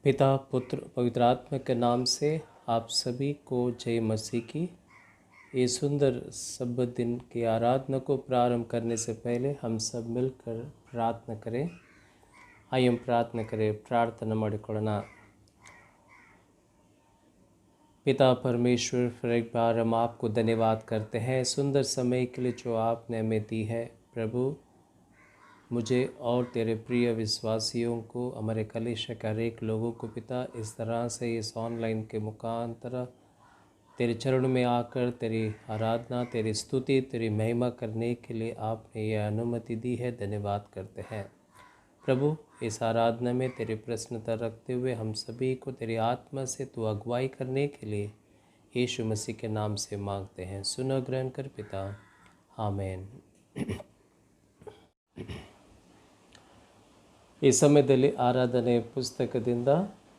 पिता पुत्र पवित्र आत्मा के नाम से आप सभी को जय मसीह की। ये सुंदर सब्बत दिन की आराधना को प्रारंभ करने से पहले हम सब मिलकर प्रार्थना करें। आइए हम प्रार्थना करें, प्रार्थना ಮಾಡಿಕೊಳ್ಳೋಣ। पिता परमेश्वर, फिर एक बार हम आपको धन्यवाद करते हैं सुंदर समय के लिए जो आपने हमें दी है। प्रभु, मुझे और तेरे प्रिय विश्वासियों को, हमारे कलीसिया के हर एक लोगों को पिता, इस तरह से इस ऑनलाइन के मुखांतर तेरे चरणों में आकर तेरी आराधना, तेरी स्तुति, तेरी महिमा करने के लिए आपने यह अनुमति दी है। धन्यवाद करते हैं प्रभु। इस आराधना में तेरी प्रसन्नता रखते हुए हम सभी को तेरी आत्मा से तू अगुवाई करने के लिए यीशु मसीह के नाम से मांगते हैं। सुनो ग्रहण कर पिता, आमेन। ಈ ಸಮಯದಲ್ಲಿ ಆರಾಧನೆ ಪುಸ್ತಕದಿಂದ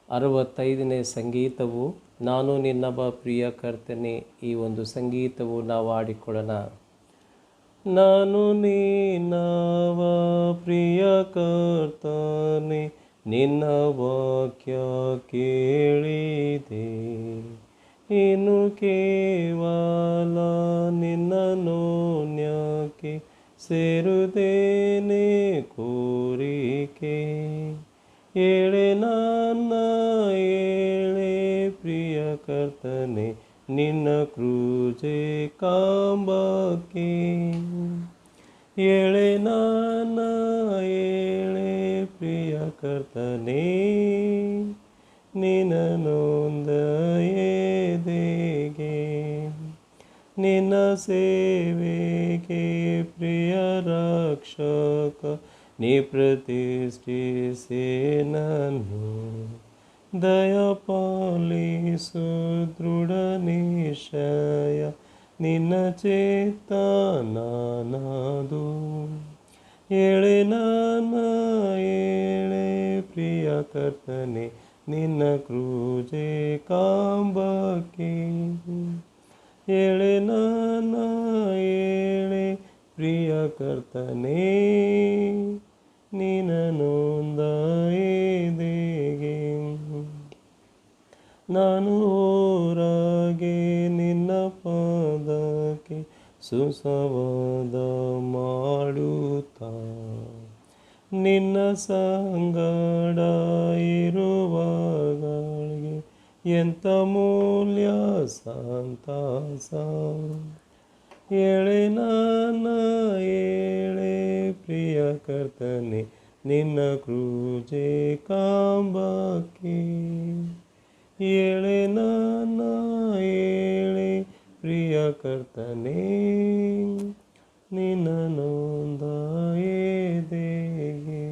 65ನೇ ಸಂಗೀತವು ನಾನು ನಿನ್ನೊಬ್ಬ ಪ್ರಿಯ ಕರ್ತನೆ. ಈ ಒಂದು ಸಂಗೀತವು ನಾವು ಹಾಡಿಕೊಳ್ಳೋಣ. ನಾನು ನಿನ್ನವ ಪ್ರಿಯ ಕರ್ತನೆ, ನಿನ್ನ ವಾಕ್ಯ ಕೇಳಿದೆ, ಇನ್ನು ಕೇವಲ ನಿನ್ನ ನೋನ್ಯಕ್ಕೆ ಸೇರುತ್ತೇನೆ ಕೋರಿಕೆ. ಏಳೆ ನನ್ನ ಏಳೆ ಪ್ರಿಯ ಕರ್ತನೆ, ನಿನ್ನ ಕ್ರೂಜೆ ಕಾಂಬಕ್ಕೆ. ಏಳೆ ನನ್ನ ಏಳೆ ಪ್ರಿಯ ಕರ್ತನೆ, ನಿನ್ನ ನೊಂದ ಎದೆಗೆ. ನಿನ್ನ ಸೇವೆಗೆ ಪ್ರಿಯ ರಕ್ಷಕ, ನೀ ಪ್ರತಿಷ್ಠಿಸಿ ನನ್ನು. ದಯಪಾಲಿಸು ದೃಢ ನಿಶ್ಚಯ, ನಿನ್ನ ಚಿತ್ತ ನಾನದು. ಏಳೆ ನನ್ನ ಏಳೆ ಪ್ರಿಯ ಕರ್ತನೆ, ನಿನ್ನ ಕ್ರೂಜೆ ಕಾಂಬಕ್ಕೆ. ಏಳೆ ನನ್ನ ಏಳೆ ಪ್ರಿಯ ಕರ್ತನೆ, ನಿನ್ನ ನೊಂದ ಎದೆಗೆ. ನಾನು ಹೊರಗೆ ನಿನ್ನ ಪಾದಕ್ಕೆ ಸುಸವಾದ ಮಾಡುತ್ತಾ, ನಿನ್ನ ಸಂಗಡ ಇರುವಾಗಳಿಗೆ ಎಂಥ ಮೂಲ್ಯ ಸಂತಾಸ. ಏಳೆ ನನ್ನ ಏಳೆ ಪ್ರಿಯ ಕರ್ತನೆ, ನಿನ್ನ ಕ್ರೂಜೆ ಕಾಂಬಕ್ಕೆ. ಏಳೆ ನನ್ನ ಏಳೆ ಪ್ರಿಯ ಕರ್ತನೆ, ನಿನ್ನ ನೊಂದ ಎದೆಗೆ.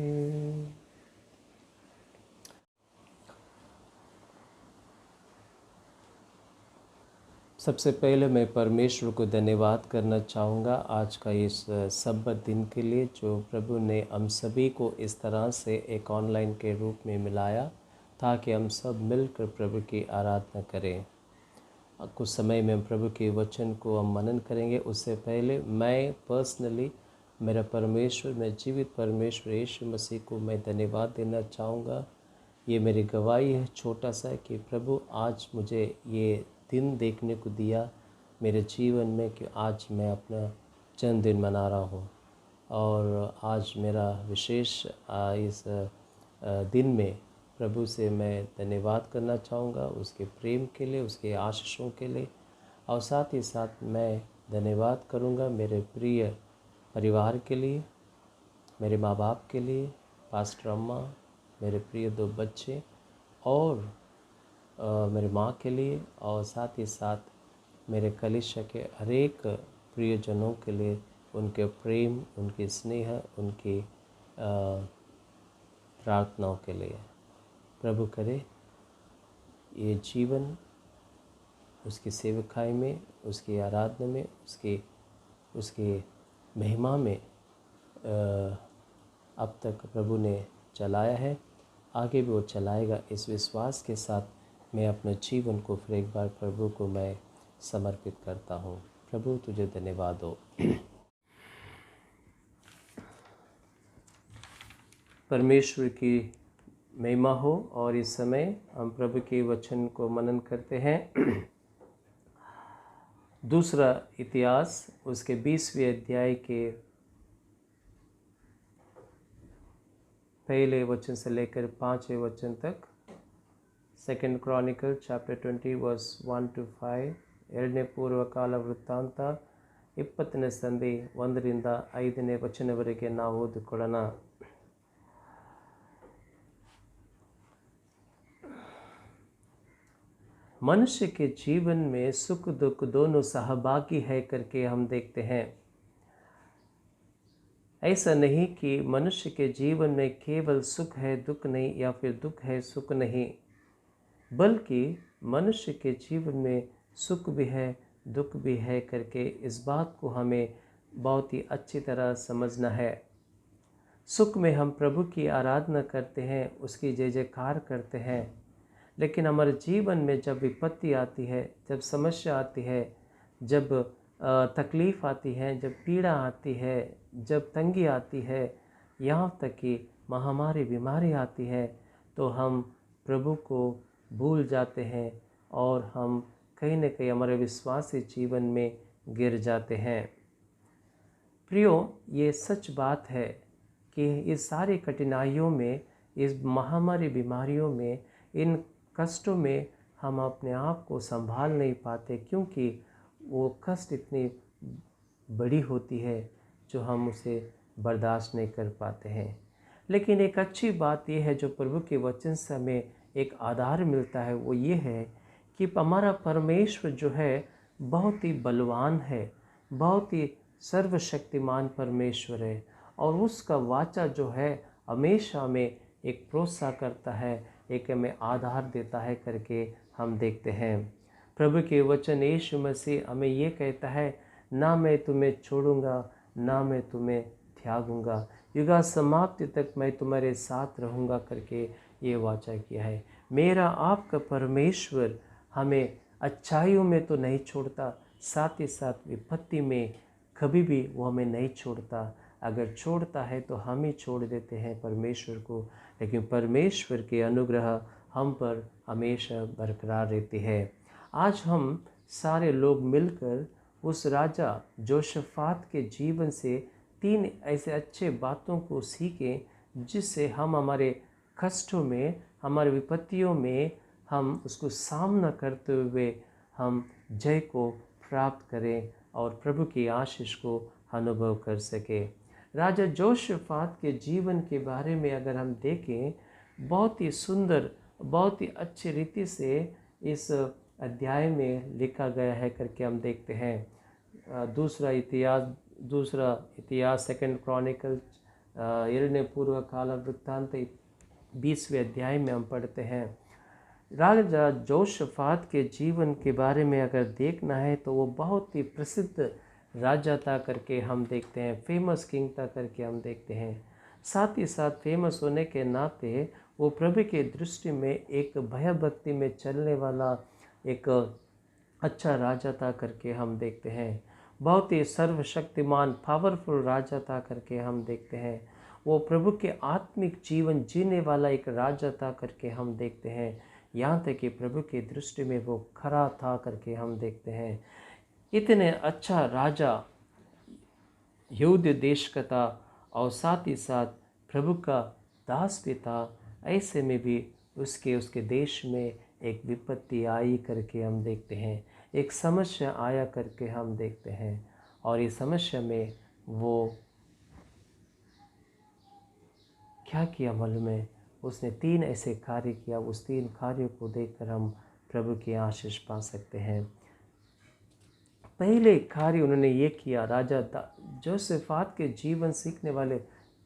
सबसे पहले मैं परमेश्वर को धन्यवाद करना चाहूँगा आज का इस सब्बत दिन के लिए, जो प्रभु ने हम सभी को इस तरह से एक ऑनलाइन के रूप में मिलाया ताकि हम सब मिलकर प्रभु की आराधना करें। कुछ समय में प्रभु के वचन को हम मनन करेंगे। उससे पहले मैं पर्सनली मेरा परमेश्वर, मैं जीवित परमेश्वर यीशु मसीह को मैं धन्यवाद देना चाहूँगा। ये मेरी गवाही है छोटा सा कि प्रभु आज मुझे ये दिन देखने को दिया मेरे जीवन में कि आज मैं अपना जन्मदिन मना रहा हूँ। और आज मेरा विशेष इस दिन में प्रभु से मैं धन्यवाद करना चाहूँगा, उसके प्रेम के लिए, उसके आशीषों के लिए। और साथ ही साथ मैं धन्यवाद करूँगा मेरे प्रिय परिवार के लिए, मेरे माँ बाप के लिए, पास्टर अम्मा, मेरे प्रिय 2 बच्चे और मेरे माँ के लिए, और साथ ही साथ मेरे कलीसिया के हर एक प्रियजनों के लिए, उनके प्रेम, उनकी स्नेह, उनकी प्रार्थनाओं के लिए। प्रभु करे ये जीवन उसकी सेवकाई में, उसकी आराधना में, उसकी महिमा में अब तक प्रभु ने चलाया है, आगे भी वो चलाएगा। इस विश्वास के साथ मैं अपने जीवन को फिर एक बार प्रभु को मैं समर्पित करता हूँ। प्रभु तुझे धन्यवाद हो। परमेश्वर की महिमा हो। और इस समय हम प्रभु के वचन को मनन करते हैं। दूसरा इतिहास उसके 20वें अध्याय के पहले वचन से लेकर 5वें वचन तक। Second chronicle chapter 20 verse 1 to 5। ಎರಡನೇ ಪೂರ್ವಕಾಲ ವೃತ್ತಾಂತ 20ನೇ ಸಂಧಿ 1ರಿಂದ 5ನೇ ವಚನವರೆಗೆ ನಾವು ಓದಿಕೊಳ್ಳೋಣ। मनुष्य के जीवन में सुख दुख दोनों सहभागी है करके हम देखते हैं। ऐसा नहीं कि मनुष्य के जीवन में केवल सुख है दुख नहीं, या फिर दुख है सुख नहीं, बल्कि मनुष्य के जीवन में सुख भी है दुख भी है करके इस बात को हमें बहुत ही अच्छी तरह समझना है। सुख में हम प्रभु की आराधना करते हैं, उसकी जय जयकार करते हैं, लेकिन हमारे जीवन में जब विपत्ति आती है, जब समस्या आती है, जब तकलीफ़ आती है, जब पीड़ा आती है, जब तंगी आती है, यहाँ तक कि महामारी बीमारी आती है, तो हम प्रभु को भूल जाते हैं और हम कहीं न कहीं हमारे विश्वासी जीवन में गिर जाते हैं। प्रियो, ये सच बात है कि इस सारी कठिनाइयों में, इस महामारी बीमारियों में, इन कष्टों में हम अपने आप को संभाल नहीं पाते, क्योंकि वो कष्ट इतनी बड़ी होती है जो हम उसे बर्दाश्त नहीं कर पाते हैं। लेकिन एक अच्छी बात यह है जो प्रभु के वचन से हमें एक आधार मिलता है, वो ये है कि हमारा परमेश्वर जो है बहुत ही बलवान है, बहुत ही सर्वशक्तिमान परमेश्वर है, और उसका वाचा जो है हमेशा हमें एक प्रोत्साहन करता है, एक हमें आधार देता है करके हम देखते हैं। प्रभु के वचन यीशु मसीह हमें ये कहता है, ना मैं तुम्हें छोड़ूंगा ना मैं तुम्हें त्यागूंगा, युगा समाप्ति तक मैं तुम्हारे साथ रहूंगा करके ये वाचा किया है। मेरा आपका परमेश्वर हमें अच्छाइयों में तो नहीं छोड़ता, साथ ही साथ विपत्ति में कभी भी वो हमें नहीं छोड़ता। अगर छोड़ता है तो हम ही छोड़ देते हैं परमेश्वर को, लेकिन परमेश्वर के अनुग्रह हम पर हमेशा बरकरार रहती है। आज हम सारे लोग मिलकर उस राजा जोशफात के जीवन से 3 ऐसे अच्छे बातों को सीखें जिससे हम हमारे कष्टों में, हमारे विपत्तियों में हम उसको सामना करते हुए हम जय को प्राप्त करें और प्रभु की आशीष को अनुभव कर सकें। राजा जोशफात के जीवन के बारे में अगर हम देखें, बहुत ही सुंदर, बहुत ही अच्छी रीति से इस अध्याय में लिखा गया है करके हम देखते हैं। दूसरा इतिहास सेकंड क्रॉनिकल 2ನೇ ಪೂರ್ವಕಾಲ वृत्तांत 20वें अध्याय में हम पढ़ते हैं। राजा जोशफात के जीवन के बारे में अगर देखना है तो वो बहुत ही प्रसिद्ध राजा था करके हम देखते हैं, फेमस किंग था करके हम देखते हैं। साथ ही साथ फेमस होने के नाते वो प्रभु के दृष्टि में एक भयभक्ति में चलने वाला एक अच्छा राजा था करके हम देखते हैं। बहुत ही सर्वशक्तिमान पावरफुल राजा था करके हम देखते हैं। वो प्रभु के आत्मिक जीवन जीने वाला एक राजा था करके हम देखते हैं। यहाँ तक कि प्रभु की दृष्टि में वो खरा था करके हम देखते हैं। इतने अच्छा राजा यहूदी देश का था और साथ ही साथ प्रभु का दास भी था। ऐसे में भी उसके देश में एक विपत्ति आई करके हम देखते हैं, एक समस्या आया करके हम देखते हैं। और इस समस्या में वो क्या किया मालूम है? उसने 3 ऐसे कार्य किया। उस 3 कार्यों को देखकर हम प्रभु की आशीष पा सकते हैं। पहले कार्य उन्होंने ये किया, राजा जोशफात के जीवन सीखने वाले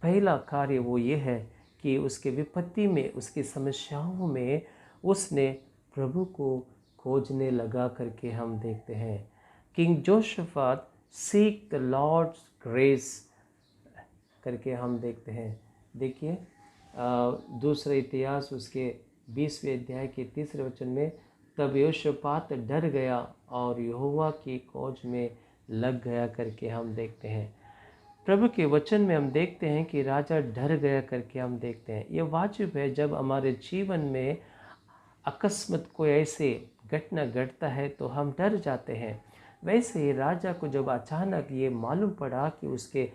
पहला कार्य वो ये है कि उसके विपत्ति में, उसकी समस्याओं में उसने प्रभु को खोजने लगा करके हम देखते हैं। King Jehoshaphat seek the Lord's grace करके हम देखते हैं। देखिए दूसरा इतिहास उसके 20वें अध्याय के 3 वचन में, तब यहोशापात डर गया और यहोवा की खोज में लग गया करके हम देखते हैं। प्रभु के वचन में हम देखते हैं कि राजा डर गया करके हम देखते हैं। ये वाजिब है, जब हमारे जीवन में अकस्मात कोई ऐसे घटना घटता है तो हम डर जाते हैं। वैसे ही राजा को जब अचानक ये मालूम पड़ा कि उसके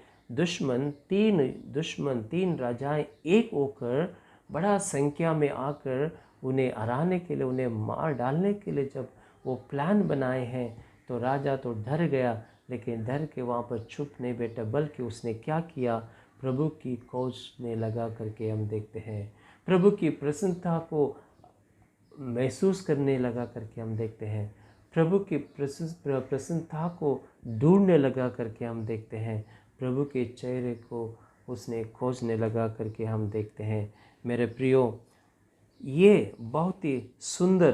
तीन राजाएं एक होकर बड़ा संख्या में आकर उन्हें हराने के लिए, उन्हें मार डालने के लिए जब वो प्लान बनाए हैं, तो राजा तो डर गया, लेकिन डर के वहाँ पर चुप नहीं बैठा, बल्कि उसने क्या किया, प्रभु की खोजने लगा करके हम देखते हैं। प्रभु की प्रसन्नता को महसूस करने लगा करके हम देखते हैं। प्रभु की प्रसन्नता को ढूंढने लगा करके हम देखते हैं। प्रभु के चेहरे को उसने खोजने लगा करके हम देखते हैं। मेरे प्रियो, ये बहुत ही सुंदर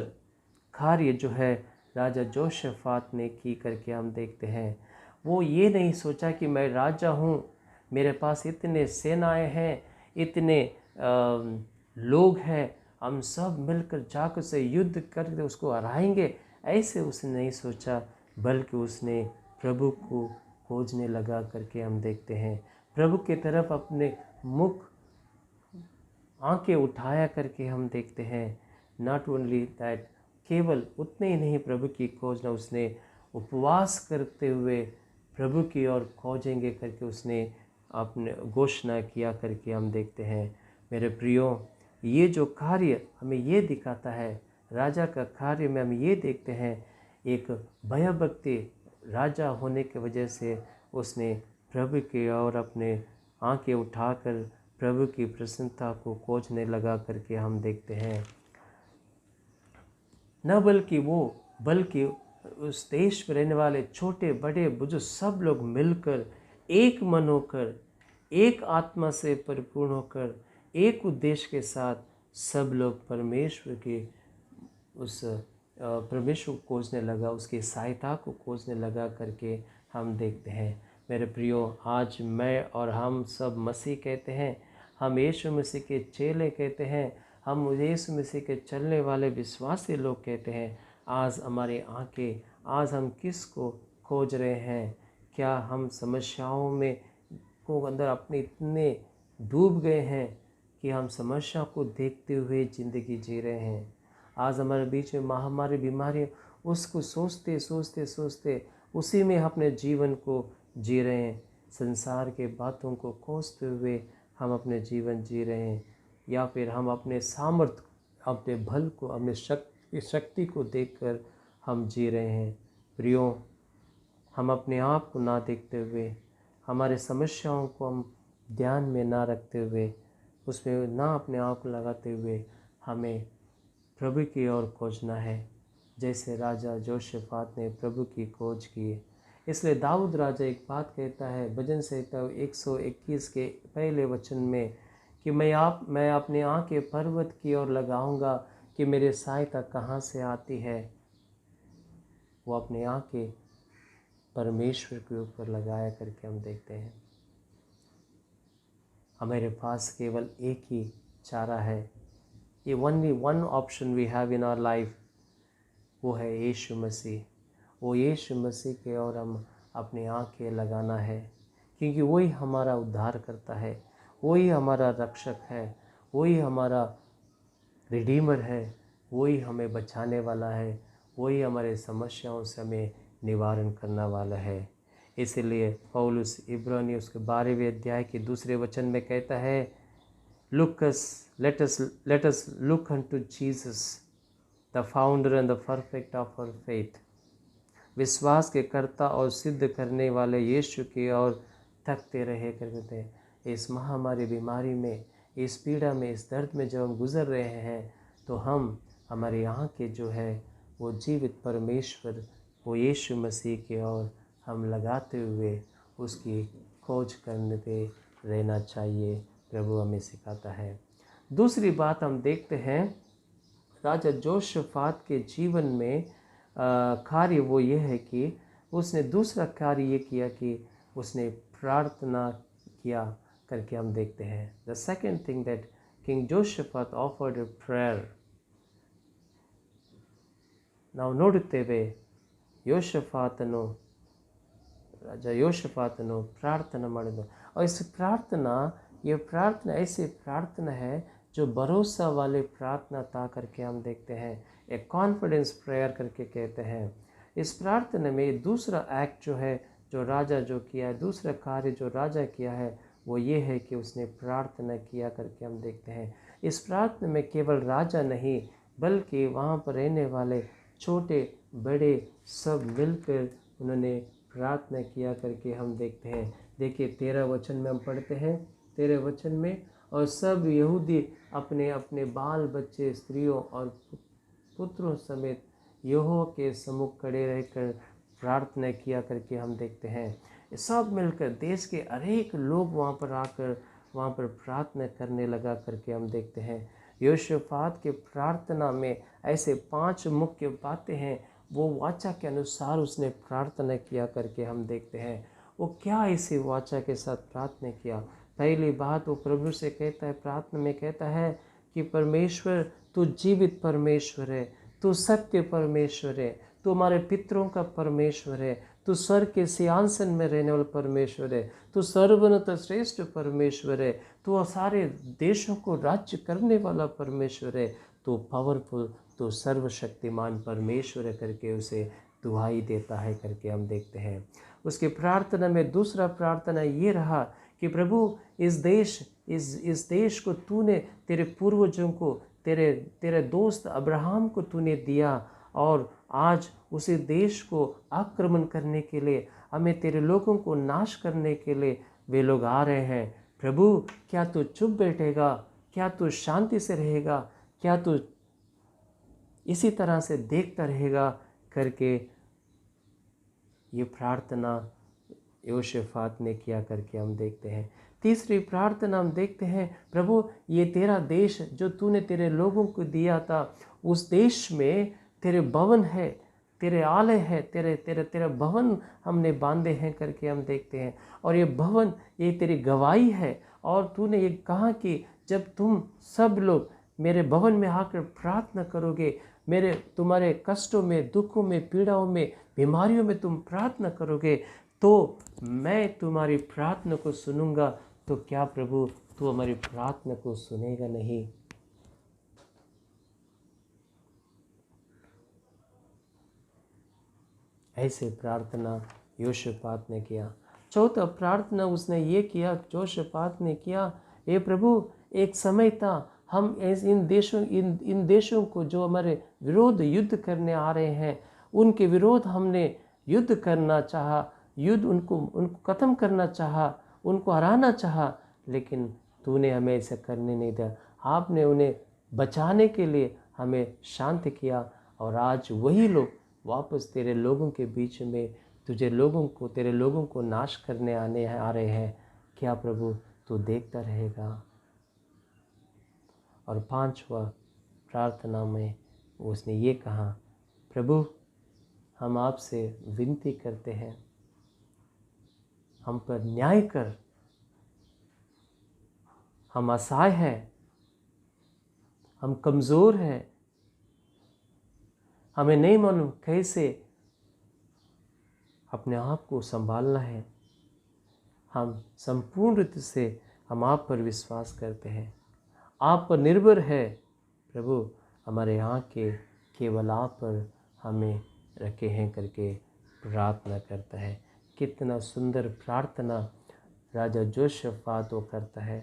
कार्य जो है राजा जोशफात ने की करके हम देखते हैं। वो ये नहीं सोचा कि मैं राजा हूँ, मेरे पास इतने सेनाएं हैं, इतने लोग हैं, हम सब मिलकर जाकर से युद्ध करके उसको हराएंगे, ऐसे उसने नहीं सोचा, बल्कि उसने प्रभु को खोजने लगा करके हम देखते हैं। प्रभु की तरफ अपने मुख आंखें उठाया करके हम देखते हैं। नॉट ओनली दैट, केवल उतने ही नहीं प्रभु की खोजना, उसने उपवास करते हुए प्रभु की ओर खोजेंगे करके उसने अपने घोषणा किया करके हम देखते हैं। मेरे प्रियो, ये जो कार्य हमें ये दिखाता है, राजा का कार्य में हम ये देखते हैं, एक भयभक्ति राजा होने की वजह से उसने प्रभु की ओर अपने आंखें उठाकर प्रभु की प्रसन्नता को खोजने लगा करके हम देखते हैं। न बल्कि उस देश में रहने वाले छोटे बड़े बुजुर्ग सब लोग मिलकर एक मन होकर, एक आत्मा से परिपूर्ण होकर, एक उद्देश्य के साथ सब लोग परमेश्वर को खोजने लगा, उसकी सहायता को खोजने लगा करके हम देखते हैं। मेरे प्रियो, आज मैं और हम सब मसीह कहते हैं, हम यीशु मसीह के चेले कहते हैं, हम यीशु मसीह के चलने वाले विश्वासी लोग कहते हैं। आज हमारी आंखें, आज हम किस को खोज रहे हैं? क्या हम समस्याओं में को अंदर अपने इतने डूब गए हैं कि हम समस्या को देखते हुए ज़िंदगी जी रहे हैं? आज हमारे बीच में महामारी, बीमारी, उसको सोचते उसी में अपने जीवन को जी रहे हैं। संसार के बातों को खोजते हुए हम अपने जीवन जी रहे हैं, या फिर हम अपने सामर्थ्य, अपने बल को, अपने शक्ति को देखकर हम जी रहे हैं। प्रियो, हम अपने आप को ना देखते हुए, हमारे समस्याओं को हम ध्यान में ना रखते हुए, उसमें ना अपने आप को लगाते हुए हमें प्रभु की ओर खोजना है, जैसे राजा जोशफात ने प्रभु की खोज की। इसलिए दाऊद राजा एक बात कहता है भजन संहिता 121 के पहले वचन में कि मैं अपनी आंखें पर्वत की ओर लगाऊंगा कि मेरी सहायता कहाँ से आती है। वो अपनी आंखें परमेश्वर के ऊपर लगाया करके हम देखते हैं। हमारे पास केवल एक ही चारा है, ये only one option we have in our life, वो है यीशु मसीह। वो यीशु मसीह के ओर हम अपनी आंखें लगाना है, क्योंकि वही हमारा उद्धार करता है, वही हमारा रक्षक है, वही हमारा रिडीमर है, वही हमें बचाने वाला है, वही हमारे समस्याओं से हमें निवारण करने वाला है। इसलिए पौलुस इब्रानी उसके 12वें अध्याय के 2 वचन में कहता है, let us look unto Jesus, the founder and the perfect of our faith। विश्वास के कर्ता और सिद्ध करने वाले यीशु की ओर थकते रहे करते हैं। इस महामारी, बीमारी में, इस पीड़ा में, इस दर्द में जब हम गुजर रहे हैं, तो हमारी आँखें जो है वो जीवित परमेश्वर, वो यीशु मसीह की ओर हम लगाते हुए उसकी खोज करने पे रहना चाहिए। प्रभु हमें सिखाता है। दूसरी बात हम देखते हैं राजा जोशफात के जीवन में कार्य वो ये है कि उसने दूसरा कार्य ये किया कि उसने प्रार्थना किया करके हम देखते हैं। The second thing that king Jehoshaphat offered a prayer. ನಾವು ನೋಡುತ್ತೇವೆ ಯೋಷಫಾತನು राजा योशफात नो प्रार्थना ಮಾಡಿದ और इस प्रार्थना, ये प्रार्थना ऐसी प्रार्थना है जो भरोसा वाली प्रार्थना था करके हम देखते हैं, एक कॉन्फिडेंस प्रेयर करके कहते हैं। इस प्रार्थना में दूसरा एक्ट जो है, जो राजा जो किया है, दूसरा कार्य जो राजा किया है वो ये है कि उसने प्रार्थना किया करके हम देखते हैं। इस प्रार्थना में केवल राजा नहीं बल्कि वहाँ पर रहने वाले छोटे बड़े सब मिलकर उन्होंने प्रार्थना किया करके हम देखते हैं। देखिए 13 वचन में हम पढ़ते हैं, 13 वचन में, और सब यहूदी अपने अपने बाल बच्चे स्त्रियों और पुत्रों समेत यहोवा के सम्मुख खड़े रहकर प्रार्थना किया करके हम देखते हैं। सब मिलकर देश के अनेक लोग वहाँ पर आकर वहाँ पर प्रार्थना करने लगा करके हम देखते हैं। यहोशापात के प्रार्थना में ऐसे 5 मुख्य बातें हैं, वो वाचा के अनुसार उसने प्रार्थना किया करके हम देखते हैं। वो क्या इसी वाचा के साथ प्रार्थना किया? पहली बात वो प्रभु से कहता है, प्रार्थना में कहता है कि परमेश्वर तू जीवित परमेश्वर है, तू सत्य परमेश्वर है, तू हमारे पितरों का परमेश्वर है, तू स्वर्ग के सिंहासन में रहने वाला परमेश्वर है, तू सर्वोन्नत श्रेष्ठ परमेश्वर है, तू सारे देशों को राज्य करने वाला परमेश्वर है, तू पावरफुल, तू सर्वशक्तिमान परमेश्वर है करके उसे दुहाई देता है करके हम देखते हैं। उसकी प्रार्थना में दूसरा प्रार्थना ये रहा कि प्रभु इस देश को तूने तेरे पूर्वजों को, तेरे दोस्त अब्राहम को तूने दिया, और आज उसी देश को आक्रमण करने के लिए, हमें तेरे लोगों को नाश करने के लिए वे लोग आ रहे हैं। प्रभु क्या तू चुप बैठेगा? क्या तू शांति से रहेगा? क्या तू इसी तरह से देखता रहेगा करके ये प्रार्थना यहोशापात ने किया करके हम देखते हैं। तीसरी प्रार्थना हम देखते हैं, प्रभु ये तेरा देश जो तूने तेरे लोगों को दिया था, उस देश में तेरे भवन है, तेरे आलय है, तेरे भवन हमने बांधे हैं करके हम देखते हैं। और ये भवन ये तेरी गवाही है, और तूने ये कहा कि जब तुम सब लोग मेरे भवन में आकर प्रार्थना करोगे, तुम्हारे कष्टों में, दुखों में, पीड़ाओं में, बीमारियों में तुम प्रार्थना करोगे, तो मैं तुम्हारी प्रार्थना को सुनूंगा। तो क्या प्रभु तू हमारी प्रार्थना को सुनेगा नहीं? ऐसे प्रार्थना यहोशापात ने किया। चौथा प्रार्थना उसने ये किया, यहोशापात ने किया, हे प्रभु एक समय था हम इन देशों को जो हमारे विरोध युद्ध करने आ रहे हैं, उनके विरोध हमने युद्ध करना चाहा, उनको ख़त्म करना चाहा, उनको हराना चाहा, लेकिन तूने हमें ऐसा करने नहीं दिया। आपने उन्हें बचाने के लिए हमें शांत किया, और आज वही लोग वापस तेरे लोगों के बीच में तेरे लोगों को नाश करने आ रहे हैं। क्या प्रभु तू देखता रहेगा? और 5वां प्रार्थना में उसने ये कहा, प्रभु हम आपसे विनती करते हैं, हम पर न्याय कर, हम असहाय हैं, हम कमज़ोर हैं, हमें नहीं मालूम कैसे अपने आप को संभालना है। हम संपूर्ण रीति से हम आप पर विश्वास करते हैं, आप पर निर्भर है। प्रभु हमारे यहाँ के केवल आप पर हमें रखे हैं करके प्रार्थना करता है। कितना सुंदर प्रार्थना राजा यहोशापात वो करता है।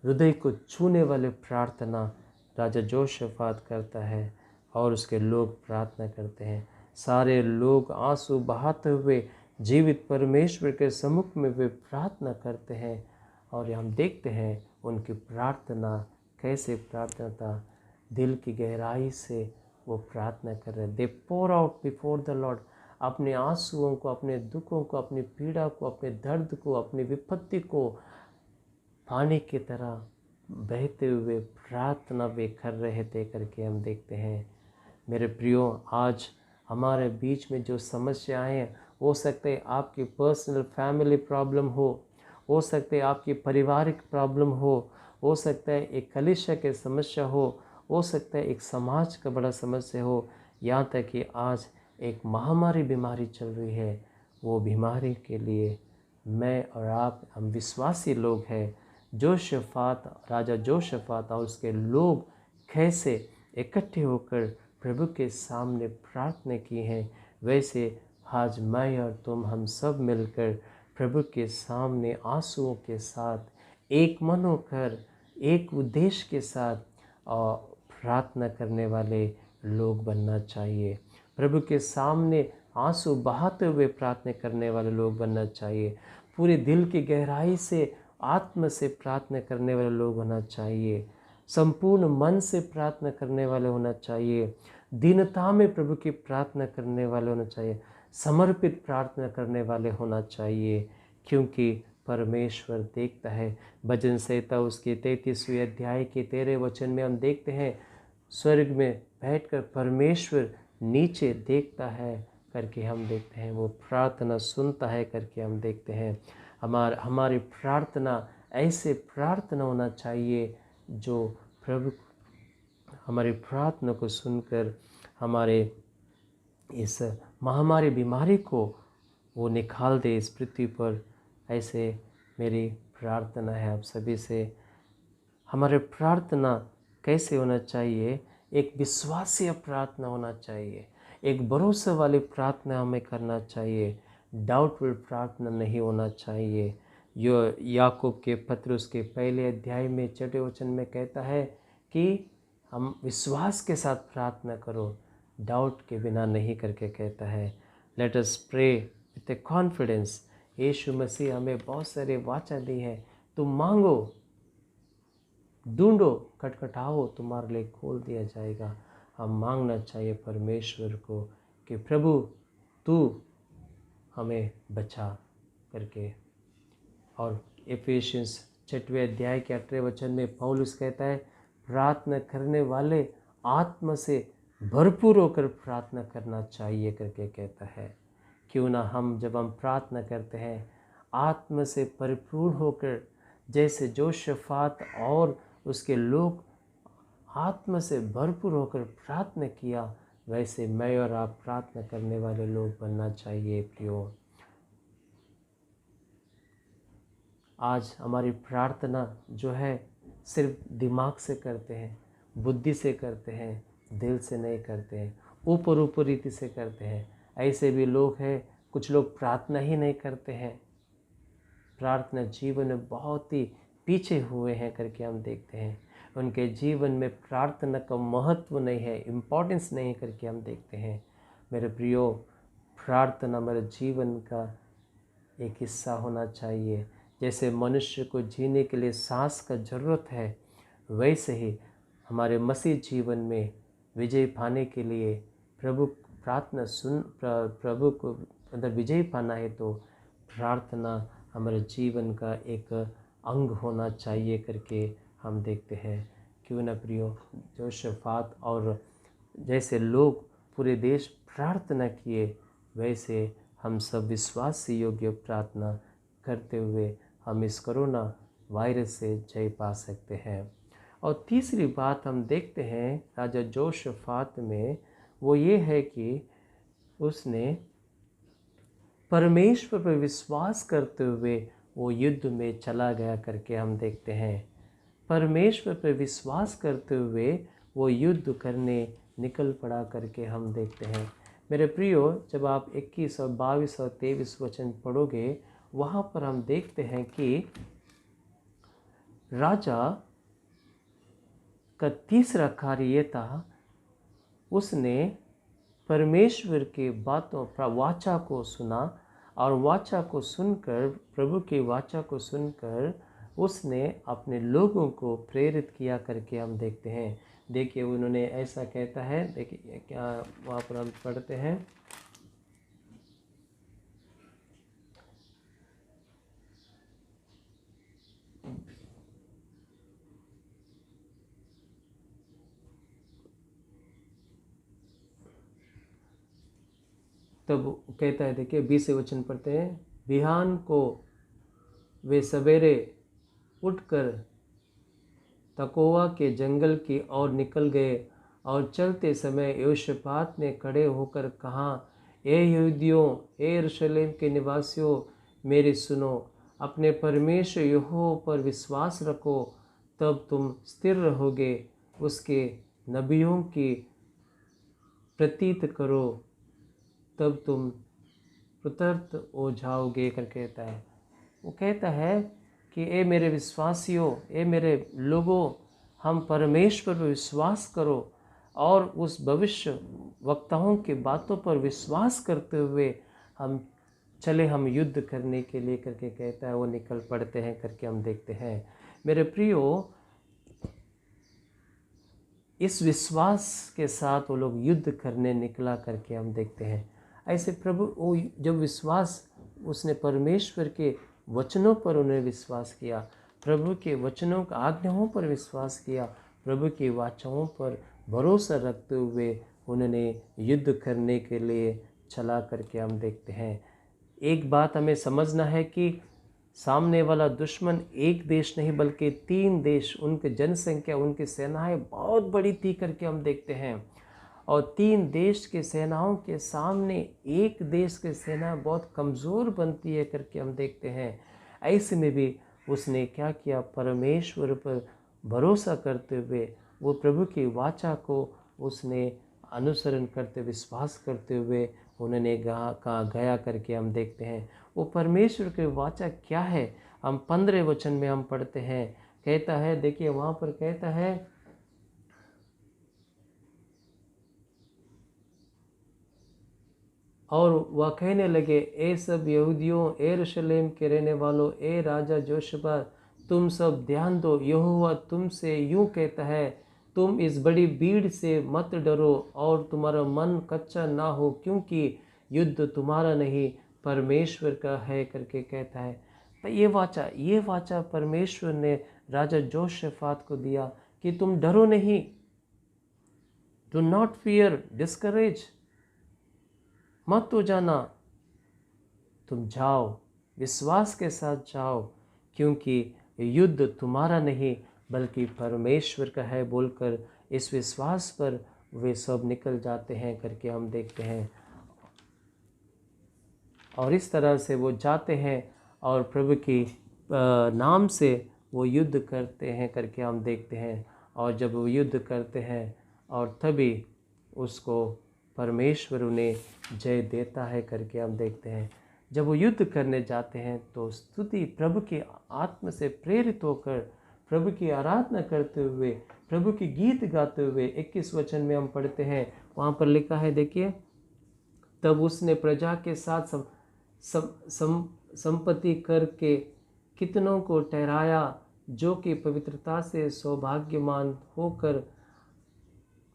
हृदय को छूने वाले प्रार्थना राजा यहोशापात करता है, और उसके लोग प्रार्थना करते हैं। सारे लोग आंसू बहाते हुए जीवित परमेश्वर के सम्मुख में वे प्रार्थना करते हैं, और हम देखते हैं उनकी प्रार्थना कैसे प्रार्थना था, दिल की गहराई से वो प्रार्थना कर रहे हैं। They pour out before the Lord, अपने आंसुओं को, अपने दुखों को, अपनी पीड़ा को, अपने दर्द को, अपनी विपत्ति को पानी की तरह बहते हुए प्रार्थना वे कर रहे थे करके हम देखते हैं। मेरे प्रियो, आज हमारे बीच में जो समस्याएं हैं, हो सकते हैं आपकी पर्सनल फैमिली प्रॉब्लम हो सकते हैं आपकी पारिवारिक प्रॉब्लम हो सकता है एक कलीसिया की समस्या हो सकता है एक समाज का बड़ा समस्या हो, यहाँ तक कि आज एक महामारी बीमारी चल रही है। वो बीमारी के लिए मैं और आप, हम विश्वासी लोग हैं। जोशफात, राजा जोशफात और उसके लोग कैसे इकट्ठे होकर प्रभु के सामने प्रार्थना की हैं, वैसे आज मैं और तुम, हम सब मिलकर प्रभु के सामने आंसुओं के साथ एक मन होकर एक उद्देश्य के साथ और प्रार्थना करने वाले लोग बनना चाहिए। प्रभु के सामने आंसू बहाते हुए प्रार्थना करने वाले लोग बनना चाहिए। पूरे दिल की गहराई से, आत्म से प्रार्थना करने वाले लोग होना चाहिए। संपूर्ण मन से प्रार्थना करने वाले होना चाहिए। दीनता में प्रभु की प्रार्थना करने वाले होना चाहिए। समर्पित प्रार्थना करने वाले होना चाहिए, क्योंकि परमेश्वर देखता है। भजन संहिता उसके 33वें अध्याय के 13 वचन में हम देखते हैं, स्वर्ग में बैठकर परमेश्वर नीचे देखता है करके हम देखते हैं, वो प्रार्थना सुनता है करके हम देखते हैं। हमारी प्रार्थना ऐसे प्रार्थना होना चाहिए जो प्रभु हमारी प्रार्थना को सुनकर हमारे इस महामारी बीमारी को वो निकाल दे इस पृथ्वी पर। ऐसे मेरी प्रार्थना है आप सभी से। हमारे प्रार्थना कैसे होना चाहिए? एक विश्वासीय प्रार्थना होना चाहिए, एक भरोसे वाली प्रार्थना हमें करना चाहिए। डाउटफुल प्रार्थना नहीं होना चाहिए। यो याकूब के पत्र उसके पहले अध्याय में 6 वचन में कहता है कि हम विश्वास के साथ प्रार्थना करो, डाउट के बिना नहीं करके कहता है। Let us pray with a confidence. यीशु मसीह हमें बहुत सारे वाचा दी है। तुम मांगो, ढूंढो, खटखटाओ, तुम्हारे लिए खोल दिया जाएगा। हम मांगना चाहिए परमेश्वर को कि प्रभु तू हमें बचा करके। और एफेसियंस 6वें अध्याय के 8वें वचन में पौलुस कहता है, प्रार्थना करने वाले आत्मा से भरपूर होकर प्रार्थना करना चाहिए करके कहता है। क्यों ना हम, जब हम प्रार्थना करते हैं, आत्मा से परिपूर्ण होकर, जैसे जोशफात और उसके लोग आत्मा से भरपूर होकर प्रार्थना किया, वैसे मैं और आप प्रार्थना करने वाले लोग बनना चाहिए। प्रियो, आज हमारी प्रार्थना जो है सिर्फ दिमाग से करते हैं, बुद्धि से करते हैं, दिल से नहीं करते हैं, ऊपर रीति से करते हैं। ऐसे भी लोग हैं, कुछ लोग प्रार्थना ही नहीं करते हैं, प्रार्थना जीवन में बहुत ही पीछे हुए हैं करके हम देखते हैं। उनके जीवन में प्रार्थना का महत्व नहीं है, इम्पोर्टेंस नहीं करके हम देखते हैं। मेरे प्रियो, प्रार्थना मेरे जीवन का एक हिस्सा होना चाहिए। जैसे मनुष्य को जीने के लिए सांस का ज़रूरत है, वैसे ही हमारे मसीह जीवन में विजय पाने के लिए प्रभु को अंदर विजय पाना है तो प्रार्थना हमारे जीवन का एक अंग होना चाहिए करके हम देखते हैं। क्यों न प्रियो, जोशफात और जैसे लोग पूरे देश प्रार्थना किए, वैसे हम सब विश्वास योग्य प्रार्थना करते हुए हम इस कोरोना वायरस से जय पा सकते हैं। और तीसरी बात हम देखते हैं राजा जोशफात में, वो ये है कि उसने परमेश्वर पर विश्वास करते हुए वो युद्ध में चला गया करके हम देखते हैं। परमेश्वर पर विश्वास करते हुए वो युद्ध करने निकल पड़ा करके हम देखते हैं। मेरे प्रियो, जब आप 21 और 22 और 23 वचन पढ़ोगे, वहाँ पर हम देखते हैं कि राजा का तीसरा कार्य ये था, उसने परमेश्वर के बातों वाचा को सुना, और वाचा को सुनकर, प्रभु की वाचा को सुनकर उसने अपने लोगों को प्रेरित किया करके हम देखते हैं। देखिए, उन्होंने ऐसा कहता है, देखिए क्या वहाँ पर हम पढ़ते हैं, तब कहता है, देखिए 20 वचन पढ़ते हैं, बिहान को वे सवेरे उठकर तकोवा के जंगल की ओर निकल गए, और चलते समय यहोशापात ने खड़े होकर कहा, ए यहूदियों, ए यरूशलेम के निवासियों, मेरी सुनो, अपने परमेश्वर यहोवा पर विश्वास रखो, तब तुम स्थिर रहोगे। उसके नबियों की प्रतीत करो, तब तुम प्रतर्त हो जाओगे कर कहता है। वो कहता है कि ए मेरे विश्वासियों, ए मेरे लोगों, हम परमेश्वर पर विश्वास करो और उस भविष्य वक्ताओं की बातों पर विश्वास करते हुए हम चले, हम युद्ध करने के लिए करके कहता है। वो निकल पड़ते हैं करके हम देखते हैं। मेरे प्रियो, इस विश्वास के साथ वो लोग युद्ध करने निकला करके हम देखते हैं। ऐसे प्रभु वो जब विश्वास उसने परमेश्वर के वचनों पर उन्हें विश्वास किया, प्रभु के वचनों का आज्ञाओं पर विश्वास किया, प्रभु की वाचाओं पर भरोसा रखते हुए उन्होंने युद्ध करने के लिए चला करके हम देखते हैं। एक बात हमें समझना है कि सामने वाला दुश्मन एक देश नहीं बल्कि 3 देश, उनकी जनसंख्या, उनकी सेनाएं बहुत बड़ी थी करके हम देखते हैं। और 3 देश के सेनाओं के सामने एक देश की सेना बहुत कमज़ोर बनती है करके हम देखते हैं। ऐसे में भी उसने क्या किया, परमेश्वर पर भरोसा करते हुए वो प्रभु की वाचा को उसने अनुसरण करते, विश्वास करते हुए उन्होंने कहा गया करके हम देखते हैं। वो परमेश्वर की वाचा क्या है, हम 15 वचन में हम पढ़ते हैं। कहता है, देखिए वहाँ पर कहता है, और वह कहने लगे, ए सब यहूदियों, ए यरूशलेम के रहने वालों, ए राजा जोशफात, तुम सब ध्यान दो। यहोवा तुमसे यूँ कहता है, तुम इस बड़ी भीड़ से मत डरो और तुम्हारा मन कच्चा ना हो, क्योंकि युद्ध तुम्हारा नहीं परमेश्वर का है करके कहता है। तो ये वाचा परमेश्वर ने राजा जोशफात को दिया कि तुम डरो नहीं, डू नॉट फियर, डिस्करेज, मत हो जाना, तुम जाओ, विश्वास के साथ जाओ, क्योंकि युद्ध तुम्हारा नहीं बल्कि परमेश्वर का है बोलकर इस विश्वास पर वे सब निकल जाते हैं करके हम देखते हैं। और इस तरह से वो जाते हैं और प्रभु की नाम से वो युद्ध करते हैं करके हम देखते हैं। और जब वो युद्ध करते हैं और तभी उसको परमेश्वर उन्हें जय देता है करके हम देखते हैं। जब वो युद्ध करने जाते हैं तो स्तुति प्रभु की आत्मा से प्रेरित होकर प्रभु की आराधना करते हुए, प्रभु की गीत गाते हुए 21 वचन में हम पढ़ते हैं। वहाँ पर लिखा है, देखिए, तब उसने प्रजा के साथ संपत्ति करके कितनों को ठहराया, जो कि पवित्रता से सौभाग्यमान होकर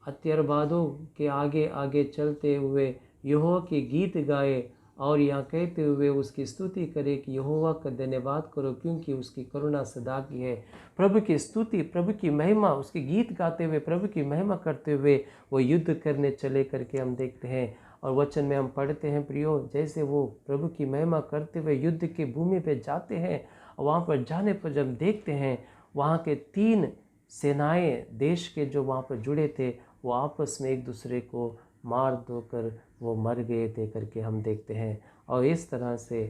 हथियारबंदों के आगे आगे चलते हुए यहोवा के गीत गाए, और यहाँ कहते हुए उसकी स्तुति करे कि यहोवा का धन्यवाद करो, क्योंकि उसकी करुणा सदा की है। प्रभु की स्तुति, प्रभु की महिमा, उसके गीत गाते हुए, प्रभु की महिमा करते हुए वो युद्ध करने चले करके हम देखते हैं। और वचन में हम पढ़ते हैं प्रियो, जैसे वो प्रभु की महिमा करते हुए युद्ध की भूमि पे जाते हैं, और वहाँ पर जाने पर जब देखते हैं वहाँ के 3 सेनाएं देश के जो वहाँ पर जुड़े थे, वो आपस में एक दूसरे को मार धोकर वो मर गए थे करके हम देखते हैं। और इस तरह से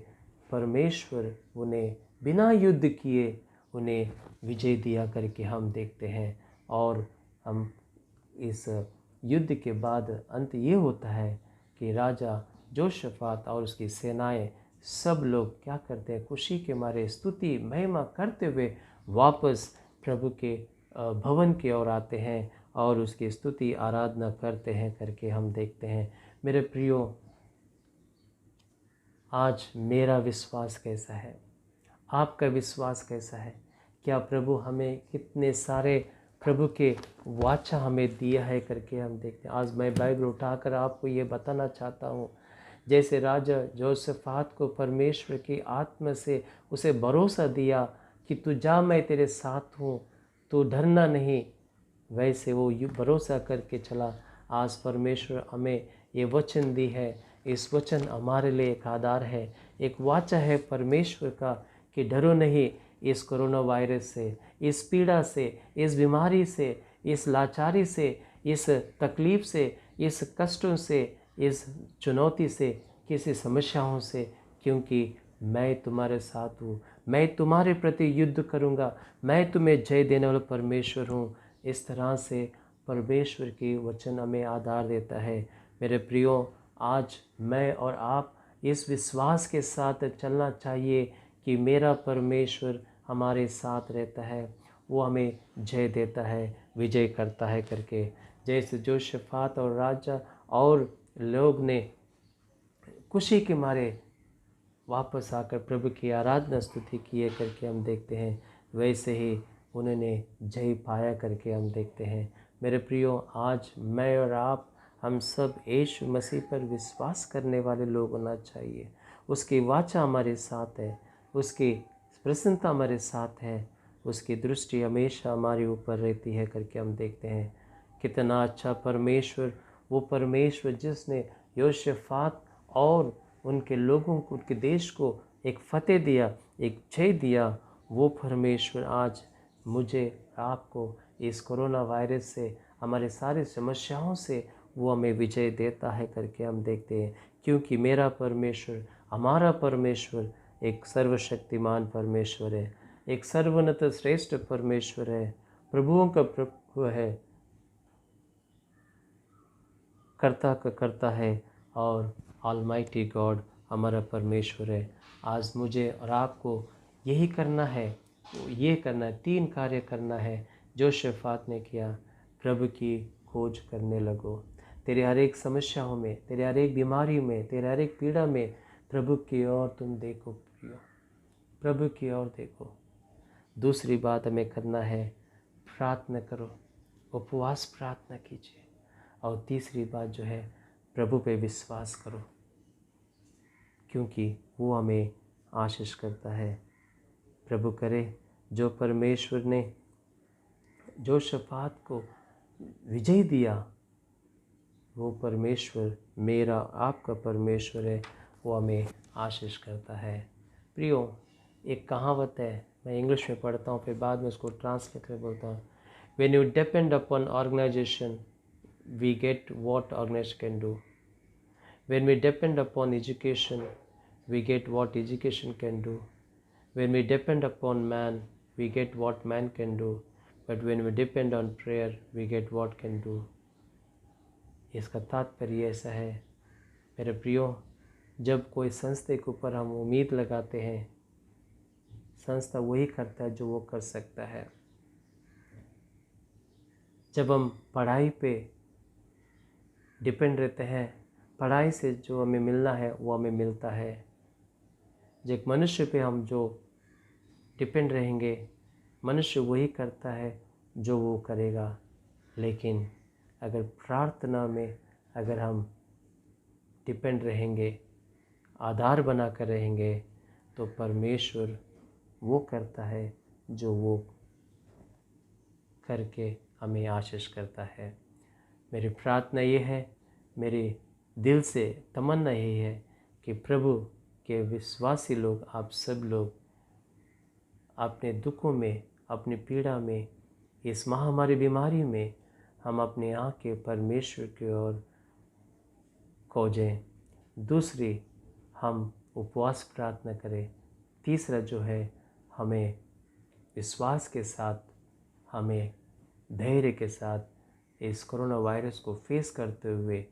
परमेश्वर उन्हें बिना युद्ध किए उन्हें विजय दिया करके हम देखते हैं। और हम इस युद्ध के बाद अंत ये होता है कि राजा जोशफात और उसकी सेनाएं सब लोग क्या करते हैं, खुशी के मारे स्तुति महिमा करते हुए वापस प्रभु के भवन की ओर आते हैं और उसकी स्तुति आराधना करते हैं करके हम देखते हैं। मेरे प्रियो, आज मेरा विश्वास कैसा है, आपका विश्वास कैसा है? क्या प्रभु हमें कितने सारे प्रभु के वाचा हमें दिया है करके हम देखते हैं। आज मैं बाइबल उठाकर आपको ये बताना चाहता हूँ, जैसे राजा जोशफात को परमेश्वर की आत्मा से उसे भरोसा दिया कि तू जा, मैं तेरे साथ हूँ, तू डरना नहीं, वैसे वो भरोसा करके चला। आज परमेश्वर हमें ये वचन दी है, इस वचन हमारे लिए एक आधार है, एक वाचा है परमेश्वर का कि डरो नहीं इस कोरोना वायरस से, इस पीड़ा से, इस बीमारी से, इस लाचारी से, इस तकलीफ़ से, इस कष्टों से, इस चुनौती से, किसी समस्याओं से, क्योंकि मैं तुम्हारे साथ हूँ, मैं तुम्हारे प्रति युद्ध करूँगा, मैं तुम्हें जय देने वाला परमेश्वर हूँ। इस तरह से परमेश्वर की वचन हमें आधार देता है। मेरे प्रियो, आज मैं और आप इस विश्वास के साथ चलना चाहिए कि मेरा परमेश्वर हमारे साथ रहता है, वो हमें जय देता है, विजय करता है करके। जैसे जोशफात और राजा और लोग ने खुशी के मारे वापस आकर प्रभु की आराधना स्तुति किए करके हम देखते हैं, वैसे ही उन्होंने जय पाया करके हम देखते हैं। मेरे प्रियो, आज मैं और आप, हम सब यीशु मसीह पर विश्वास करने वाले लोग होना चाहिए। उसकी वाचा हमारे साथ है, उसकी प्रसन्नता हमारे साथ है, उसकी दृष्टि हमेशा हमारे ऊपर रहती है करके हम देखते हैं। कितना अच्छा परमेश्वर, वो परमेश्वर जिसने योशफात और उनके लोगों को, उनके देश को एक फतेह दिया, एक जय दिया, वो परमेश्वर आज मुझे, आपको इस कोरोना वायरस से, हमारे सारी समस्याओं से वो हमें विजय देता है करके हम देखते हैं। क्योंकि मेरा परमेश्वर, हमारा परमेश्वर एक सर्वशक्तिमान परमेश्वर है, एक सर्वोन्नत श्रेष्ठ परमेश्वर है, प्रभुओं का प्रभु है, कर्ता का कर्ता है, और ऑलमाइटी गॉड हमारा परमेश्वर है। आज मुझे और आपको यही करना है, ये करना है, 3 कार्य करना है जो शफात ने किया। प्रभु की खोज करने लगो। तेरे हर एक समस्याओं में, तेरे हर एक बीमारी में, तेरे हर एक पीड़ा में प्रभु की ओर तुम देखो प्रियो, प्रभु की ओर देखो। दूसरी बात हमें करना है, प्रार्थना करो, उपवास प्रार्थना कीजिए। और तीसरी बात जो है, प्रभु पे विश्वास करो, क्योंकि वो हमें आशीष करता है। प्रभु करे जो परमेश्वर ने जो शफात को विजय दिया, वो परमेश्वर मेरा आपका परमेश्वर है, वो हमें आशीष करता है। प्रियो, एक कहावत है, मैं इंग्लिश में पढ़ता हूँ, फिर बाद में उसको ट्रांसलेट कर बोलता हूँ। When you depend upon organization, we get what organization can do. When we depend upon education, we get what education can do. When we depend upon man, we get what man can do. But when we depend on prayer, we get what can do. इसका तात्पर्य ऐसा है मेरे प्रियो, जब कोई संस्था के ऊपर हम उम्मीद लगाते हैं, संस्था वही करता है जो वो कर सकता है। जब हम पढ़ाई पे डिपेंड रहते हैं, पढ़ाई से जो हमें मिलना है वो हमें मिलता है। जब एक मनुष्य पे हम जो डिपेंड रहेंगे, मनुष्य वही करता है जो वो करेगा। लेकिन अगर प्रार्थना में अगर हम डिपेंड रहेंगे, आधार बना कर रहेंगे, तो परमेश्वर वो करता है जो वो करके हमें आशीष करता है। मेरी प्रार्थना ये है, मेरे दिल से तमन्ना यही है कि प्रभु के विश्वासी लोग, आप सब लोग अपने दुखों में, अपनी पीड़ा में, इस महामारी बीमारी में हम अपनी आँखें परमेश्वर की ओर खोजें। दूसरी, हम उपवास प्रार्थना करें। तीसरा जो है, हमें विश्वास के साथ, हमें धैर्य के साथ इस कोरोना वायरस को फेस करते हुए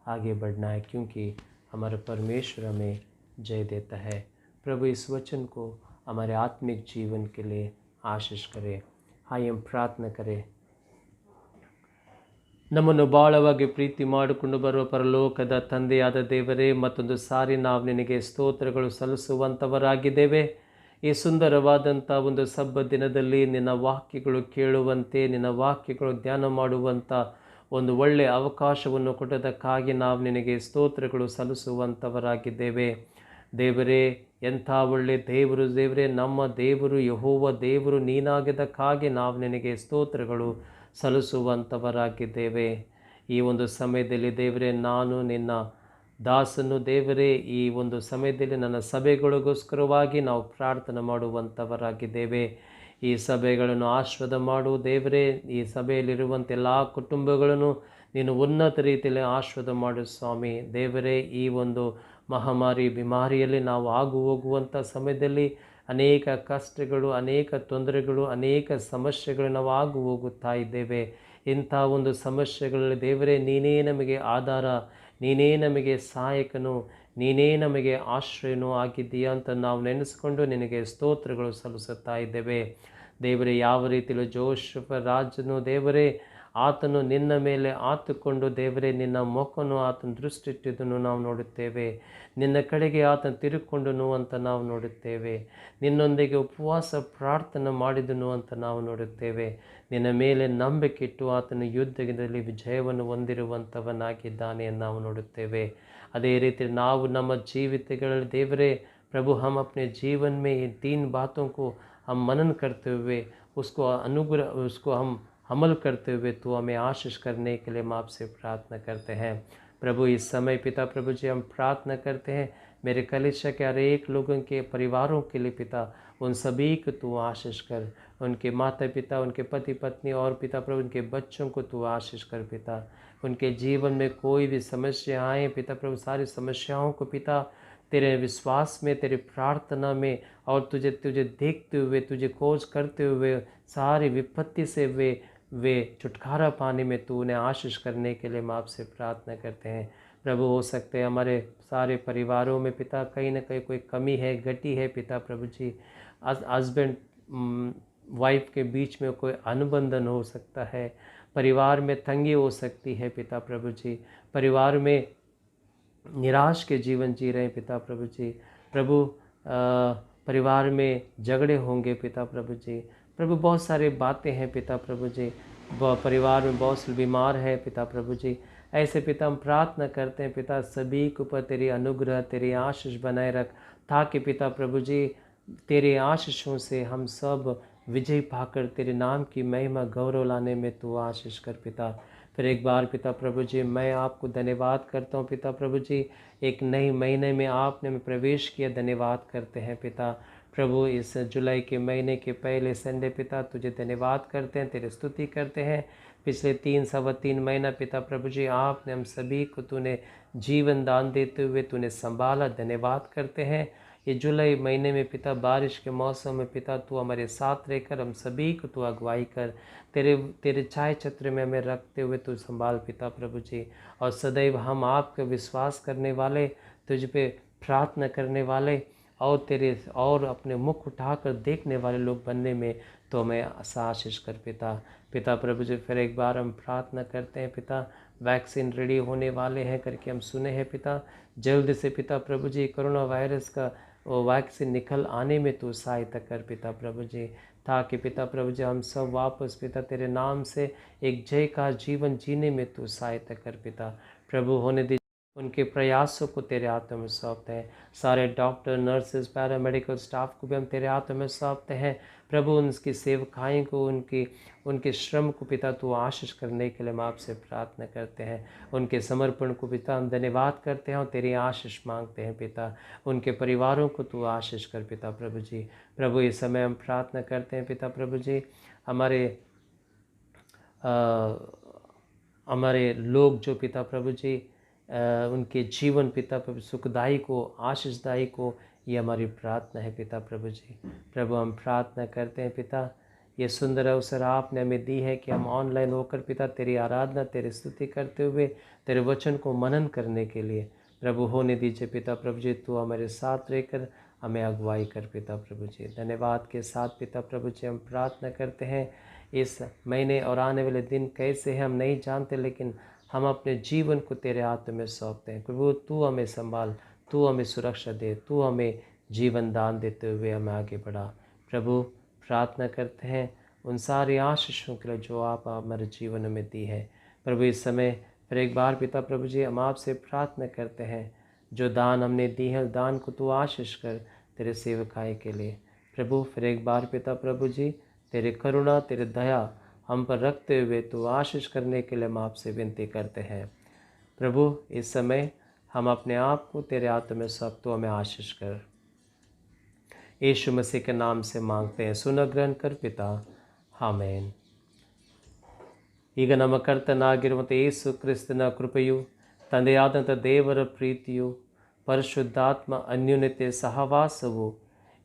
आगे बढ़ना है, क्योंकि हमारा परमेश्वर हमें जय देता है। प्रभु इस वचन को हमारे आत्मिक जीवन के लिए आशीष करे। आइए हम प्रार्थना करें। ನಮ್ಮನ್ನು ಬಹಳವಾಗಿ ಪ್ರೀತಿ ಮಾಡಿಕೊಂಡು ಬರುವ ಪರಲೋಕದ ತಂದೆಯಾದ ದೇವರೇ, ಮತ್ತೊಂದು ಸಾರಿ ನಾವು ನಿನಗೆ ಸ್ತೋತ್ರಗಳು ಸಲ್ಲಿಸುವಂಥವರಾಗಿದ್ದೇವೆ. ಈ ಸುಂದರವಾದಂಥ ಒಂದು ಸಬ್ಬ ದಿನದಲ್ಲಿ ನಿನ್ನ ವಾಕ್ಯಗಳು ಕೇಳುವಂತೆ, ನಿನ್ನ ವಾಕ್ಯಗಳು ಧ್ಯಾನ ಮಾಡುವಂಥ ಒಂದು ಒಳ್ಳೆಯ ಅವಕಾಶವನ್ನು ಕೊಟ್ಟದಕ್ಕಾಗಿ ನಾವು ನಿನಗೆ ಸ್ತೋತ್ರಗಳು ಸಲ್ಲಿಸುವಂಥವರಾಗಿದ್ದೇವೆ. ದೇವರೇ, ಎಂಥ ಒಳ್ಳೆ ದೇವರು ದೇವರೇ, ನಮ್ಮ ದೇವರು ಯೆಹೋವ ದೇವರು ನೀನಾಗಿದ್ದಕ್ಕಾಗಿ ನಾವು ನಿನಗೆ ಸ್ತೋತ್ರಗಳು ಸಲ್ಲಿಸುವಂಥವರಾಗಿದ್ದೇವೆ. ಈ ಒಂದು ಸಮಯದಲ್ಲಿ ದೇವರೇ, ನಾನು ನಿನ್ನ ದಾಸನು ದೇವರೇ, ಈ ಒಂದು ಸಮಯದಲ್ಲಿ ನನ್ನ ಸಭೆಗಳಿಗೋಸ್ಕರವಾಗಿ ನಾವು ಪ್ರಾರ್ಥನೆ ಮಾಡುವಂಥವರಾಗಿದ್ದೇವೆ. ಈ ಸಭೆಗಳನ್ನು ಆಶೀರ್ವಾದ ಮಾಡು ದೇವರೇ. ಈ ಸಭೆಯಲ್ಲಿರುವಂಥ ಎಲ್ಲ ಕುಟುಂಬಗಳನ್ನು ನೀನು ಉನ್ನತ ರೀತಿಯಲ್ಲಿ ಆಶೀರ್ವಾದ ಮಾಡು ಸ್ವಾಮಿ. ದೇವರೇ, ಈ ಒಂದು ಮಹಾಮಾರಿ ಬಿಮಾರಿಯಲ್ಲಿ ನಾವು ಹೋಗುವಂಥ ಸಮಯದಲ್ಲಿ ಅನೇಕ ಕಷ್ಟಗಳು, ಅನೇಕ ತೊಂದರೆಗಳು, ಅನೇಕ ಸಮಸ್ಯೆಗಳು ನಾವು ಹೋಗುತ್ತಾ ಇದ್ದೇವೆ. ಇಂಥ ಒಂದು ಸಮಸ್ಯೆಗಳಲ್ಲಿ ದೇವರೇ, ನೀನೇ ನಮಗೆ ಆಧಾರ, ನೀನೇ ನಮಗೆ ಸಹಾಯಕನು, ನೀನೇ ನಮಗೆ ಆಶ್ರಯನೂ ಆಗಿದ್ದೀಯಾ ಅಂತ ನಾವು ನೆನೆಸ್ಕೊಂಡು ನಿನಗೆ ಸ್ತೋತ್ರಗಳು ಸಲ್ಲಿಸುತ್ತಾ ಇದ್ದೇವೆ. ದೇವರೇ, ಯಾವ ರೀತಿಯಲ್ಲಿ ಜೋಷಫ ರಾಜನು ದೇವರೇ, ಆತನು ನಿನ್ನ ಮೇಲೆ ಆತುಕೊಂಡು ದೇವರೇ ನಿನ್ನ ಮುಖವನ್ನು ಆತನ ದೃಷ್ಟಿಟ್ಟಿದ್ದನ್ನು ನಾವು ನೋಡುತ್ತೇವೆ. ನಿನ್ನ ಕಡೆಗೆ ಆತನು ತಿರುಗಿಕೊಂಡನು ಅಂತ ನಾವು ನೋಡುತ್ತೇವೆ. ನಿನ್ನೊಂದಿಗೆ ಉಪವಾಸ ಪ್ರಾರ್ಥನೆ ಮಾಡಿದನು ಅಂತ ನಾವು ನೋಡುತ್ತೇವೆ. ನಿನ್ನ ಮೇಲೆ ನಂಬಿಕೆ ಇಟ್ಟು ಆತನು ಯುದ್ಧದಲ್ಲಿ ವಿಜಯವನ್ನು ಹೊಂದಿರುವಂಥವನಾಗಿದ್ದಾನೆ ಎಂದು ನಾವು ನೋಡುತ್ತೇವೆ. ಅದೇ ರೀತಿ ನಾವು ನಮ್ಮ ಜೀವಿತಗಳಲ್ಲಿ देवरे प्रभु हम अपने जीवन में ये 3 बातों को हम मनन करते हुए उसको हम अमल करते हुए तो हमें आशीष करने के लिए हम आपसे प्रार्थना करते हैं। प्रभु इस समय पिता प्रभु जी हम प्रार्थना करते हैं, मेरे कलीसिया के हर एक लोगों के परिवारों के लिए पिता, उन सभी को तू आशीष कर, उनके माता पिता, उनके पति पत्नी और पिता प्रभु उनके बच्चों को तू आशीष कर पिता। उनके जीवन में कोई भी समस्या आए पिता प्रभु, सारी समस्याओं को पिता तेरे विश्वास में, तेरे प्रार्थना में और तुझे देखते हुए, तुझे खोज करते हुए सारी विपत्ति से वे छुटकारा पाने में तू उन्हें आशीष करने के लिए हम आपसे प्रार्थना करते हैं। प्रभु हो सकते हैं हमारे सारे परिवारों में पिता कहीं ना कहीं कोई कमी है, घटी है पिता प्रभु जी, हस्बैंड वाइफ के बीच में कोई अनुबंधन हो सकता है, परिवार में तंगी हो सकती है पिता प्रभु जी, परिवार में निराश के जीवन जी रहे हैं पिता प्रभु जी। प्रभु परिवार में झगड़े होंगे पिता प्रभु जी। प्रभु बहुत सारी बातें हैं पिता प्रभु जी, परिवार में बहुत से बीमार है पिता प्रभु जी। ऐसे पिता हम प्रार्थना करते हैं पिता, सभी के ऊपर तेरी अनुग्रह, तेरी आशीष बनाए रख, ताकि पिता प्रभु जी तेरे आशीषों से हम सब विजय पाकर तेरे नाम की महिमा गौरव लाने में तू आशीष कर पिता। फिर एक बार पिता प्रभु जी मैं आपको धन्यवाद करता हूँ पिता प्रभु जी, एक नई महीने में आपने में प्रवेश किया, धन्यवाद करते हैं पिता प्रभु। इस जुलाई के महीने के पहले संडे पिता तुझे धन्यवाद करते हैं, तेरी स्तुति करते हैं। पिछले 3 महीना पिता प्रभु जी आपने हम सभी को तूने जीवन दान देते हुए तूने संभाला, धन्यवाद करते हैं। ये जुलाई महीने में पिता बारिश के मौसम में पिता तू हमारे साथ रहकर हम सभी को तू अगुवाई कर, तेरे छाया छत्र में हमें रखते हुए तू संभाल पिता प्रभु जी। और सदैव हम आपका विश्वास करने वाले, तुझ पे प्रार्थना करने वाले और अपने मुख उठाकर देखने वाले लोग बनने में तो हमें आशीष कर पिता प्रभु जी। फिर एक बार हम प्रार्थना करते हैं पिता, वैक्सीन रेडी होने वाले हैं करके हम सुने हैं पिता, जल्द से पिता प्रभु जी कोरोना वायरस का वो वैक्सीन निकल आने में तो सहायता कर पिता प्रभु जी, ताकि पिता प्रभु जी हम सब वापस पिता तेरे नाम से एक जय का जीवन जीने में तो सहायता कर पिता प्रभु। होने दे उनके प्रयासों को तेरे हाथों में सौंपते हैं, सारे डॉक्टर नर्सेस पैरामेडिकल स्टाफ को भी हम तेरे हाथों में सौंपते हैं प्रभु। उनकी सेवकाएँ को, उनके श्रम को पिता तू आशीष करने के लिए हम आपसे प्रार्थना करते हैं। उनके समर्पण को पिता हम धन्यवाद करते हैं और तेरी आशीष मांगते हैं पिता। उनके परिवारों को तू आशीष कर पिता प्रभु जी। प्रभु इस समय हम प्रार्थना करते हैं पिता प्रभु जी, हमारे लोग जो पिता प्रभु जी उनके जीवन पिता प्रभु सुखदायी को, आशीषदायी को, ये हमारी प्रार्थना है पिता प्रभु जी। प्रभु हम प्रार्थना करते हैं पिता, ये सुंदर अवसर आपने हमें दी है कि हम ऑनलाइन होकर पिता तेरी आराधना, तेरी स्तुति करते हुए तेरे वचन को मनन करने के लिए प्रभु होने दीजिए पिता प्रभु जी। तू हमारे साथ रहकर हमें अगुवाई कर पिता प्रभु जी। धन्यवाद के साथ पिता प्रभु जी हम प्रार्थना करते हैं, इस महीने और आने वाले दिन कैसे हैं हम नहीं जानते, लेकिन हम अपने जीवन को तेरे हाथों में सौंपते हैं प्रभु। तू हमें संभाल, तू हमें सुरक्षा दे, तू हमें जीवन दान देते हुए हमें आगे बढ़ा प्रभु। प्रार्थना करते हैं उन सारी आशीषों के लिए जो आप हमारे जीवन में दी है प्रभु। इस समय फिर एक बार पिता प्रभु जी हम आपसे प्रार्थना करते हैं, जो दान हमने दी है दान को तू आशीष कर तेरे सेवकाई के लिए प्रभु। फिर एक बार पिता प्रभु जी तेरे करुणा, तेरे दया हम पर रखते हुए तो आशीष करने के लिए हम आपसे विनती करते हैं प्रभु। इस समय हम अपने आप को तेरे हाथों में सौंप, तो हमें आशीष कर। यीशु मसीह के नाम से मांगते हैं, सुन ग्रहण कर पिता, आमीन। ಈಗ ನಮ್ಮ ಕರ್ತನಾಗಿರುವಂಥ ಯೇಸು ಕ್ರಿಸ್ತನ ಕೃಪೆಯು, ತಂದೆಯಾದಂಥ ದೇವರ ಪ್ರೀತಿಯು, ಪರಿಶುದ್ಧಾತ್ಮ ಅನ್ಯೋನ್ಯತೆ ಸಹವಾಸವು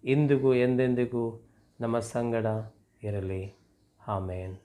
ಇಂದಿಗೂ ಎಂದೆಂದಿಗೂ ನಮ್ಮ ಸಂಗಡ ಇರಲಿ. ಆಮೇನ್.